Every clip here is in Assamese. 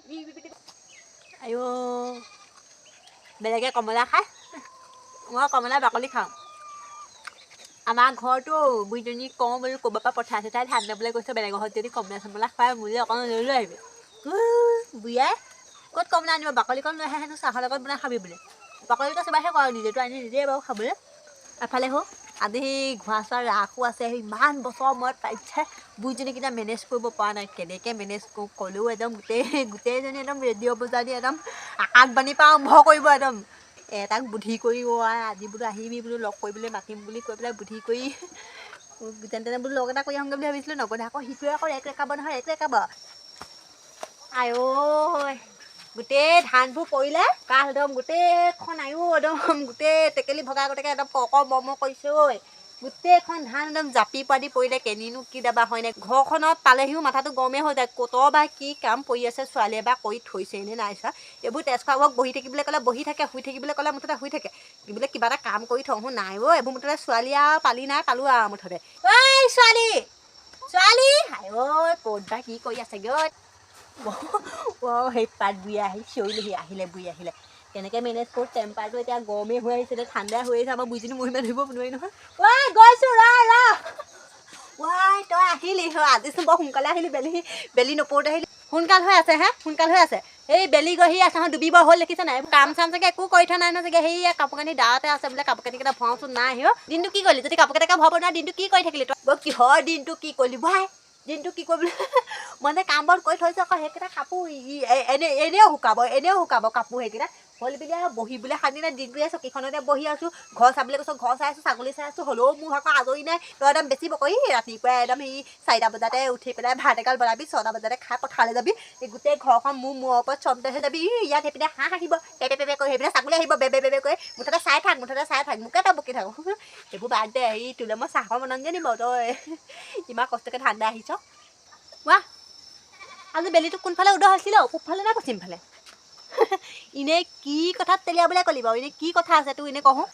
আইও বেলেগে কমলা খায় মই কমলা বাকলি খাওঁ আমাৰ ঘৰতো বুঢ়ীজনীক কওঁ বোলো ক'ৰবাৰ পৰা পঠাইছে তাই ধান দাবলৈ গৈছে বেলেগৰ ঘৰত যদি কমলা চমলা খুৱাই মোলৈ অকণমান লৈ লৈ আহিবি বুঢ়াই ক'ত কমলা আনিব বাকলিকণ লৈ আহে হেনো চাহৰ লগত বনাই খাবি বোলে বাকলিটো চবাইহে কওঁ নিজেতো আনি নিজেই বাৰু খাবলৈ এফালে হওঁ আজি সেই ঘোঁৰা চোৱা ৰাসো আছে সেই ইমান বছৰ মূৰত পাইছে বুঢ়ীজনীকেইটা মেনেজ কৰিব পৰা নাই কেনেকৈ মেনেজ কৰোঁ ক'লেও একদম গোটেইজনী একদম ৰেডিঅ' বজাই দি একদম আকাশবাণীৰ পৰা আৰম্ভ কৰিব একদম এটাক বুদ্ধি কৰি আজি বোলো আহিবি বোলো লগ কৰিবলৈ মাতিম বুলি কৈ পেলাই বুদ্ধি কৰি যেনে তেনে বোলো লগ এটা কৰি আহোঁগৈ বুলি ভাবিছিলোঁ নগ'লে আকৌ সিটোৱে আকৌ এক ৰেখাব নহয় এক ৰেখাব আইও গোটেই ধানবোৰ পৰিলে কাহ একদম গোটেইখন আইও একদম গোটেই টেকেলি ভগা গোটেই একদম কৰ বম কৰিছে ঐ গোটেইখন ধান একদম জাপি পাতি পৰিলে কেনিনো কি দাবা হয়নে ঘৰখনত পালেহিও মাথাটো গৰমেই হৈ যায় ক'তৰ বা কি কাম কৰি আছে ছোৱালীয়ে বা কৰি থৈছে নে নাই চোৱা এইবোৰ তেজখোৱাবোৰক বহি থাকিবলৈ ক'লে বহি থাকে শুই থাকিবলৈ ক'লে মুঠতে শুই থাকে বোলে কিবা এটা কাম কৰি থওঁ নাই অ' এইবোৰ মুঠতে ছোৱালী আৰু পালি নাই পালোঁ আৰু মুঠতে ঐ ছোৱালী ছোৱালী আইও ক'ত বা কি কৰি আছেগৈ সেই পাত বুঢ়ী আহি চিঞৰিলেহি আহিলে বুঢ়ী আহিলে কেনেকৈ মেনেজ কৰোঁ টেম্পাৰটো এতিয়া গৰমেই হৈ আহিছে ঠাণ্ডা হৈ আহিছে আমাৰ বুঢ়ীজনী মহিমা ধৰিব নোৱাৰি নহয় ঐ গৈছোঁ ৰ তই আহিলি আজিচোন বৰ সোনকালে আহিলি বেলি নপৰোঁতে আহিলি সোনকাল হৈ আছে হে সোনকাল হৈ আছে এই বেলি গহি আছে ডুবিব হ'ল দেখিছে নাই কাম চাম চাগে একো কৰি থোৱা নাই নহয় চাগে সেই কাপোৰ কানি দাঁতে আছে বোলে কাপোৰ কানিকেইটা ভৰাওঁচোন নাই দিনটো কি কৰিলি যদি কাপোৰ কেইটাকে ভৰাব নোৱাৰে দিনটো কি কৰি থাকিলি তই কিহৰ দিনটো কি কৰিলি ভাই দিনটো কি কৰিবলৈ মানে কাম বন কৰি থৈছোঁ আকৌ সেইকেইটা কাপোৰ এনেও শুকাব কাপোৰ সেইকেইটা হ'ল বুলি আৰু বহিবলৈ শান্তি নাই দিনটোৱে চকীখনতে বহি আছোঁ ঘৰ চাবলৈ কৈছোঁ ঘৰ চাই আছোঁ ছাগলী চাই আছোঁ হ'লেও মোৰ আকৌ আজৰি নাই তই একদম বেছি বকৰি ৰাতিপুৱাই একদম সেই 4টা বজাতে উঠি পেলাই ভাত এগাল বনাবি 6টা বজাতে খাই পথাৰলৈ যাবি গোটেই ঘৰখন মূৰৰ ওপৰত চমটেহে যাবি ইয়াত সেইপিনে হাঁহ আহিব পেপে কৰি সেইপিনে ছাগলী আহিব বেবে কৰি মুঠতে চাই থাক মোকে তই বকি থাকোঁ এইবোৰ বাদ দে হেৰি তোলে মই চাহৰ বনামগৈ নি বাৰু তই ইমান কষ্টকৈ ঠাণ্ডা আহিছ ৱাহ আজি বেলিটো কোনফালে উদয় হৈছিলে পূবফালে নে পশ্চিমফালে এনেই কি কথাত তেলিয়াবলৈ ক'লি বাৰু এনেই কি কথা আছে তোৰ এনেই কওঁ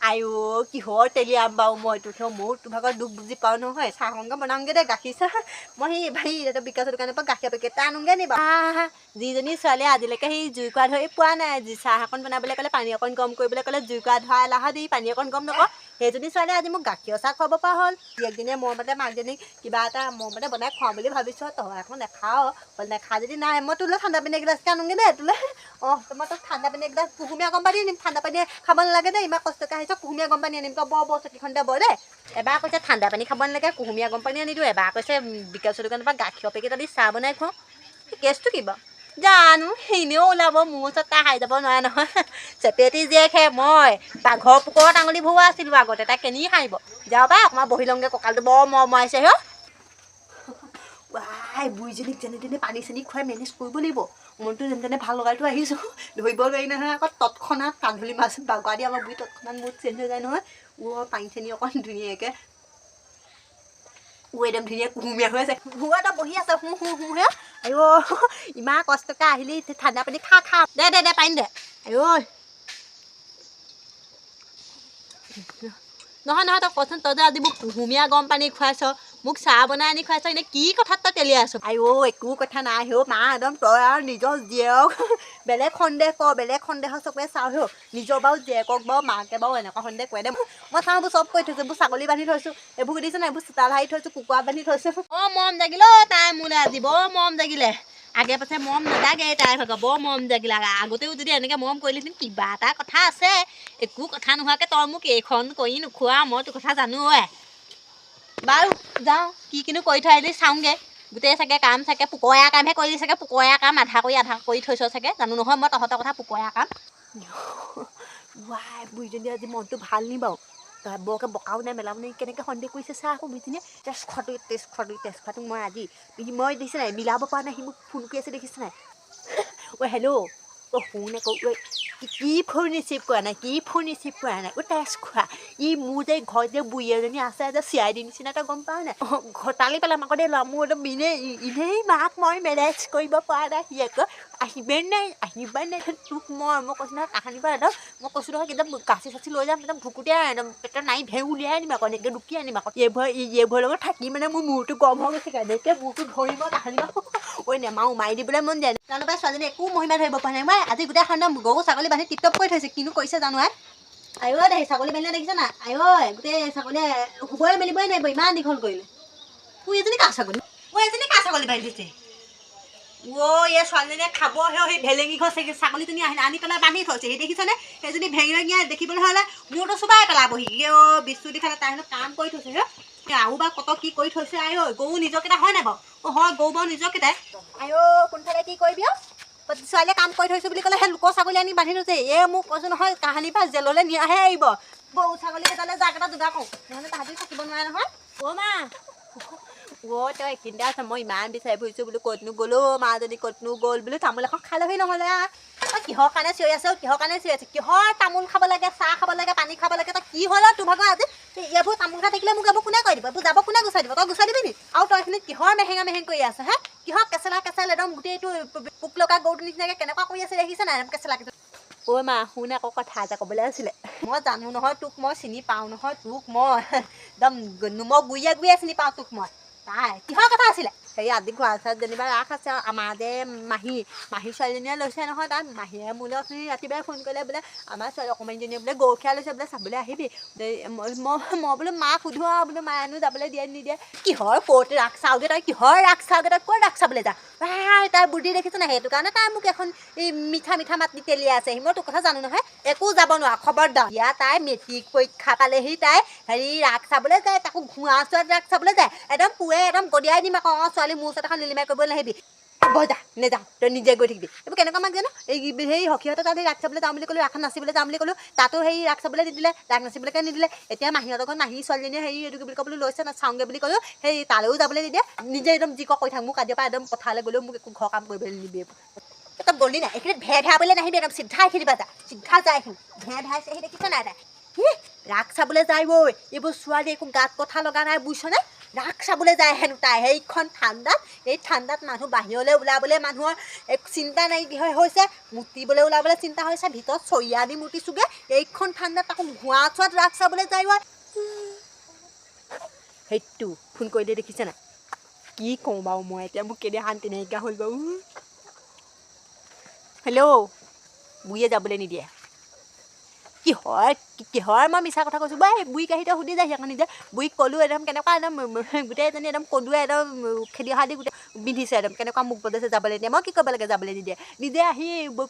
আইও কিহৰ তেলিয়াম বাৰু মই ময়ো তোৰ ভাগৰ দুখ বুজি পাওঁ নহয় চাহ অকণকৈ বনাওঁগৈ দে গাখীৰ চাহ মই সেই বিকাশৰ দোকানৰ পৰা গাখীৰ পেকেট এটা আনোগৈ নি বাৰু যিজনী ছোৱালীয়ে আজিলৈকে সেই জুইকুৰা ধৰি পোৱা নাই চাহ অকণ বনাবলৈ ক'লে পানী অকণ গৰম কৰিবলৈ ক'লে জুইকুৰা ধৰা এলাহত দি পানী অকণ গৰম নকৰ সেইজনী ছোৱালীয়ে আজি মোক গাখীৰ চাহ খুৱাব পৰা হ'ল একদিনে মৰমতে মাকজনীক কিবা এটা মৰমতে বনাই খুৱাম বুলি ভাবিছোঁ তই আকৌ নেখাওঁ নেখা যদি নাই মই তোলৈ ঠাণ্ডা পানী এগিলাচকৈ আনোগৈ দেই তোলৈ মই তোক ঠাণ্ডা পানী এগিলাচ কুহুমীয়া গৰম পানী আনিম ঠাণ্ডা পানী খাব নালাগে দেই ইমান কষ্টকৈ আহিছ কুহুমীয়া গৰম পানী আনিম তই বৰ চকীখনতে বৰ দেই এবাৰ কৈছে ঠাণ্ডা পানী খাব নালাগে কুহুমীয়া গৰম পানী আনি দিওঁ এবাৰ কৈছে বিকাশৰ দোকানৰ পৰা গাখীৰ পেকেট আনি চাহ বনাই খুৱাওঁ কেছটো কি বাৰু জানো এনেও ওলাব মোৰ ওচৰত তাই হাৰি যাব নোৱাৰে নহয় চেপেটি জীয়েকহে মই বাঘৰ পুকৰত আঙুলি ভৰোৱা আছিলোঁ আগতে তাই কেনি হাৰিব যাওঁ পাই অকণমান বহি লওঁগৈ কঁকালটো বৰ মৰমাইছে ৱাই বুঢ়ীজনীক যেনে তেনে পানী চানী খুৱাই মেনেজ কৰিব লাগিব মনটো যেনে তেনে ভাল লগাইতো আহিছোঁ ধৰিব নোৱাৰি নহয় আকৌ তৎক্ষণাত কান্ধুলি মাছ বাগৰা দি আমাৰ বুঢ়ী তৎক্ষণাত মুড চেঞ্জ হৈ যায় নহয় পানী চানী অকণ ধুনীয়াকৈ একদম ধুনীয়া কুহুমীয়া হৈ আছে এটা বহি আছে হে আইও ইমান কষ্টকৈ আহিলি ঠাণ্ডা পানী খা দে পানী দে আইও নহয় তই কচোন তই যে আজি মোক কুহুমীয়া গৰম পানী খুৱাইছ মোক চাহ বনাই আনি খুৱাইছ এনেই কি কথাত তই তেলিয়াই আছ আইও একো কথা নাই মা একদম তই আৰু নিজৰ জীয়েক বেলেগ সন্দেহৰ চকুৰে চাওঁ নিজৰ বাৰু জীয়েকক বাৰু মাকে বাৰু এনেকুৱা সন্দেহ কৰে দে মই চাওঁ এইবোৰ চব কৰি থৈছোঁ এইবোৰ ছাগলী বান্ধি থৈছোঁ এইবোৰ সুধিছে নাই এইবোৰ চোতাল হাৰি থৈছোঁ কুকুৰা বান্ধি থৈছোঁ মৰম জাগিলে তাই মোলৈ আজি বৰ মৰম জাগিলে আগে পাছে মৰম নাজাগে তাই ভাগৰ বৰ মৰম জাগিলে আগতেও যদি এনেকৈ মৰম কৰিলেহেঁতেন কিবা এটা কথা আছে একো কথা নোহোৱাকৈ তই মোক এইখন কৰি নোখোৱা মই তোৰ কথা জানো বাৰু যাওঁ কিনো কৰি থৈ আহিলি চাওঁগৈ গোটেই চাগে কাম চাগে পুকৰীয়া কামহে কৰিলি চাগে পুকৰীয়া কাম আধা কৰি থৈছ চাগে জানো নহয় মই তহঁতৰ কথা পুকৰীয়া কাম ৱাই বুঢ়ীজনী আজি মনটো ভাল নি বাৰু বৰকৈ বকাও নাই মেলাও নাই কেনেকৈ সন্দেহ কৰিছে চা আকৌ বুঢ়ীজনীয়ে টেষ্ট খোৱাটোক মই আজি মই দেখিছে নাই মিলাব পৰা নাই সি মোক ফোন কৰি আছে দেখিছে নাই হেল্ল' শুন আকৌ কি ফোন ৰিচিভ কৰা নাই টেষ্ট খোৱা ই মোৰ যে ঘৰত যে বুঢ়ী এজনী আছে যে চিআই ডি নিচিনা তই গম পাৱ নাই ঘটালি পেলাম আকৌ দেই ল'ৰা মোৰ একদম এনেই মাক মই মেনেজ কৰিব পৰা নাই সি আকৌ আহিবই নাই তোক মই কৈছোঁ নহয় কাহানী পৰা একদম মই কৈছোঁ নহয় একদম কাচি চাচি লৈ যাম একদম ভুকুটিয়াই একদম পেটৰ নাৰি ভেউ উলিয়াই আনিম আকৌ এনেকৈ দুকি আনিম আকৌ এইবোৰৰ লগত থাকি মানে মোৰ মূৰটো গৰম হৈ গৈছে কাৰণে এতিয়া মূৰটো ধৰি মই কাহানী ঐ নেমাও মাৰি দিবলৈ মন যায় জানো পাই ছোৱালীজনী একো মহিমা ধৰিব পৰা নাই মই আজি গোটেই এখন গৰু ছাগলী বান্ধি টিপটপ কৰি থৈছে কিনো কৰিছে জানো আই দে ছাগলী মেলিলে দেখিছে না গোটেই ছাগলীয়ে শুবই মেলিবই নাইব ইমান দীঘল কৰিলে এজনী কাৰ ছাগলী বান্ধি দিছে এই ছোৱালীজনীয়ে খাব সেই ভেলেঙি ঘৰ ছাগলীজনী আনি পেলাই বান্ধি থৈছে সেই দেখিছেনে সেইজনী ভেঙিয়া দেখিবলৈ হ'লে মোৰতো চুবাই পেলাবহি বিচু দি খালে তাই হেনো কাম কৰি থৈছে আৰু বা কত কি কৰি থৈছে গৰু নিজৰকেইটা হয় নাই বাৰু হয় গৰু বাৰু নিজৰকেইটাই কোনফালে কি কৰিবি ছোৱালীয়ে কাম কৰি থৈছোঁ বুলি ক'লে সেই লোকৰ ছাগলী আনি বান্ধি থৈছে মোক কৈছোঁ নহয় কাহানী পৰা জেললৈ নিয়াহে আহিব গৰু ছাগলী কেইটালৈ জাক এটা যোগাৰ কৰোঁ নহ'লে তাহাঁতি থাকিব নোৱাৰে নহয় মা তই এইখিনিতে আছে মই ইমান বিচাৰি ফুৰিছোঁ বোলো ক'তনো গ'লো মাজনী ক'তনো গ'ল বোলো তামোল এখন খাই লহি নহ'লে কিহৰ কাৰণে চিঞৰি আছে কিহৰ তামোল খাব লাগে চাহ খাব লাগে পানী খাব লাগে তই কি হ'ল তোৰ ভাগৰ আজি এইবোৰ তামোল খাই থাকিলে মোক এইবোৰ কোনে কৰি দিব এইবোৰ যাব কোনে গুচাই দিব তই গুচাই দিবি নি আৰু তই এইখিনিত কিহৰ মেহেং কৰি আছে কিহৰ কেঁচেলা একদম গোটেইটো পোক লগা গৰুটো নিচিনাকৈ কেনেকুৱা কৰি আছে দেখিছে নাই কেঁচেলা মা শুন আকৌ কথা এটা ক'বলৈ আছিলে মই জানো নহয় তোক মই চিনি পাওঁ নহয় তোক মই একদম মই গুৰিয়ে চিনি পাওঁ তোক মই তাই কিহৰ কথা আছিলে সেই আজি ঘৰ ওচৰত যেনিবা ৰাস আছে আমাৰ যে মাহী ছোৱালীজনীয়ে লৈছে নহয় তাত মাহীয়ে মোলৈ অথনি ৰাতিপুৱাই ফোন কৰিলে বোলে আমাৰ ছোৱালী অকণমানীজনীয়ে বোলে গৰখীয়া লৈছে বোলে চাবলৈ আহিবি মই বোলো মাক সোধো আৰু বোলো মায়েনো যাবলৈ দিয়ে নিদিয়ে কিহৰ ক'ত ৰাস চাওঁগে তই কিহৰ ৰাস চাওঁগে তই ক'ত ৰাস চাবলৈ যা তাই বুদ্ধি দেখিছে নাই সেইটো কাৰণে তাই মোক এখন এই মিঠা মাত দি তেলিয়াই আছে মই তোৰ কথা জানো নহয় একো যাব নোৱাৰা খবৰদাৰ ইয়াত তাই মেট্ৰিক পৰীক্ষা পালেহি তাই ৰাস চাবলৈ যায় তাকো ঘোঁৰা চোৱাত ৰাস চাবলৈ যায় একদম পুৱে একদম গদিয়াই দিম আকৌ ছোৱালী মোৰ ওচৰত এখন লিলিমাই কৰিবলৈ নাহিবি যা নেযাওঁ তই নিজে গৈ থাকিবি এইবোৰ কেনেকুৱা মাক জানো সেই সখীহঁতে তাত ৰাস চাবলৈ যাওঁ বুলি ক'লোঁ ৰাস নাচিবলৈ যাওঁ বুলি ক'লোঁ তাতো ৰাস চাবলৈ নিদিলে ৰাস নাচিবলৈকে নিদিলে এতিয়া মাহীহঁতৰ ঘৰত মাহী ছোৱালীজনীয়ে এইটো কি বুলি ক'বলৈ লৈছে চাওঁগে বুলি ক'লোঁ তালৈও যাবলৈ নিদিয়ে নিজে একদম যি কৈ থাক মোক আজিৰ পৰা একদম পথাৰলৈ গ'লেও মোক একো ঘৰ কাম কৰিবলৈ নিদিয়ে তই গ'লি নাই এইখিনিত ভেড়াবলৈ নাহিবি একদম চিধা এইখিনি পৰা যা চিধা যায় এইখিনি ভেড়াইছে সেই দেখিছে নাই তাই ৰাস চাবলৈ যায় এইবোৰ ছোৱালী একো গাত কথা লগা নাই বুজিছনে ৰাস চাবলৈ যায় হেনো তাই সেইখন ঠাণ্ডাত মানুহ বাহিৰলৈ ওলাবলৈ মানুহৰ এক চিন্তা নাইকিয়া হৈছে মুতিবলৈ ওলাবলৈ চিন্তা হৈছে ভিতৰত চৰিয়া দি মুতিছোগে এইখন ঠাণ্ডাত আকৌ ঘোঁৰা চোৱাত ৰাস চাবলৈ যায় সেইটো ফোন কৰিলে দেখিছে নাই কি কওঁ বাৰু মই এতিয়া মোক কেতিয়া শান্তি নাইকিয়া হ'ল বাৰু হেল্ল' বুঢ়ীয়ে যাবলৈ নিদিয়ে কিহৰ মই মিছা কথা কৈছোঁ বুঢ়ী কাহিতে সুধি যায় সেইখন নিজে বুঢ়ীক ক'লোঁ একদম কেনেকুৱা একদম গোটেইজনী একদম কদুৱে একদম খেদি অহা দি গোটেই বিন্ধিছে একদম কেনেকুৱা মোক বজাইছে যাবলৈ নিদিয়ে মই কি কৰিব লাগে যাবলৈ নিদিয়ে নিজে আহি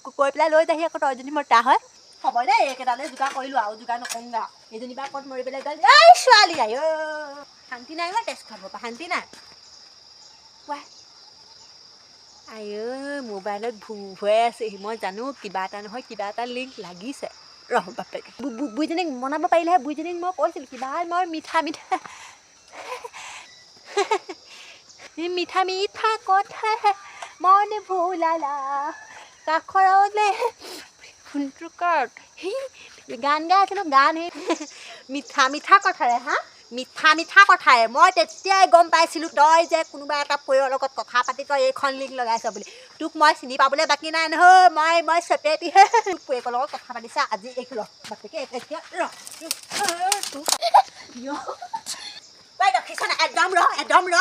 কৈ পেলাই লৈ যাহি আকৌ তইজনী মোৰ তা হয় হ'ব দেই এইকেইটালৈ যোগাৰ কৰিলোঁ আৰু যোগাৰ নকৰোঁগা এইজনী বা ক'ত মৰি পেলাই গ'ল ছোৱালী আই শান্তি নাই তেজ খাব পৰা শান্তি নাই মোবাইলত ভুৱাই আছে মই জানো কিবা এটা নহয় কিবা এটা লিংক লাগিছে ৰহ বাপেক বুঢ়ীজনীক বনাব পাৰিলেহে বুঢ়ীজনীক মই কৈছিলোঁ কিবা মই মিঠা কথা মন ভুলালা কাষৰলে ফোনটো ক'ত গান গাই আছিলোঁ গান মিঠা কথাৰে মিঠা কথাৰে মই তেতিয়াই গম পাইছিলোঁ তই যে কোনোবা এটা পৰিয়ালৰ লগত কথা পাতি তই এইখন লিংক লগাইছ বুলি তোক মই চিনি পাবলৈ বাকী নাই নহয় মই চেপেটিহে তোক পৰিয়ালৰ লগত কথা পাতিছা আজি এইটো ৰ বাপেকে এতিয়া দেখিছ নাই একদম ৰ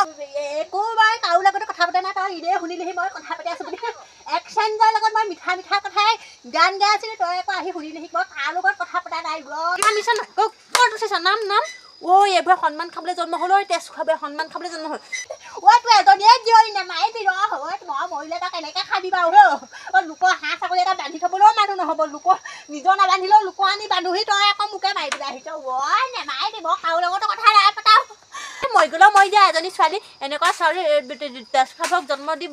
একো মই কাৰো লগতে কথা পতা নাই তই এনেই শুনিলিহি মই কথা পাতি আছোঁ বুলি একচেঞ্জৰ লগত মই মিঠা কথাই গান গাই আছিলোঁ তই আকৌ আহি শুনিলিহি মই কাৰ লগত কথা পতা নাই শুনিছ নাই ক'ত উঠিছ নাম এইবোৰে সন্মান খাবলৈ জন্ম হ'ল তেজ খুৱাবে সন্মান খাবলৈ জন্ম হ'ল তোৰ এজনীয়ে জীয়ৰী নামাৰিবি মই মৰিলে তই কেনেকৈ খাবি বাৰু লোকৰ হাঁহ ছাগলী এটা বান্ধি থ'বলৈও মানুহ নহ'ব লোকৰ নিজৰ নাবান্ধিলেও লোকৰ আনি বান্ধোহি তই আকৌ মোকে মাৰি দিলে আহিছ নেমাৰিবি মই কাৰো লগতো কথা নাই পতা মই গ'লেও মই দিয়া এজনী ছোৱালী এনেকুৱা ছোৱালী তেজ খাবক জন্ম দি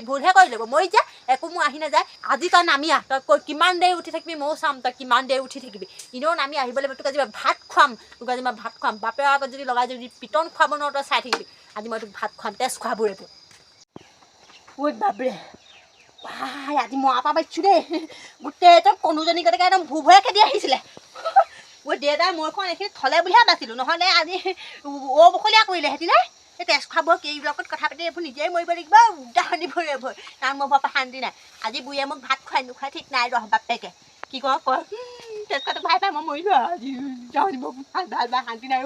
ভুলহে কৰি ল'ব মই যে একো মোৰ আহি নাযায় আজি তই নামি আহ তই কিমান দেৰি উঠি থাকিবি ময়ো চাম তই কিমান দেৰি উঠি থাকিবি এনেও নামি আহিব লাগিব তোক আজি ভাত খুৱাম বাপেৰ আগত যদি লগাই যদি পিটন খুৱাব নোৱাৰো তই চাই থাকিবি আজি মই তোক ভাত খুৱাম তেজ খুৱাব এইবোৰ বাপৰে আজি মৰা পৰা পাইছোঁ দেই গোটেই তই কণুজনী গতিকে একদম ভুভয়ে খেদি আহিছিলে মোৰ দেউতাই মূৰখন এইখিনি থলে বুলিহে বাচিলোঁ নহ'লে আজি বখলীয়া কৰিলে হেঁতি নে এই তেজ খাব কেইবিলাকত কথা পাতি এইবোৰ নিজেই মৰিব লাগিব উদাহৰণি ভৰিয়ে ভৰি কাৰণ মোৰ বাপা শান্তি নাই আজি বুঢ়ীয়ে মোক ভাত খুৱাই নোখোৱাই ঠিক নাই ৰহ বাপেকে কি কৰ তেজ খোৱাটো ভাই পাই মই মৰিলোঁ আজি ভাল শান্তি নাই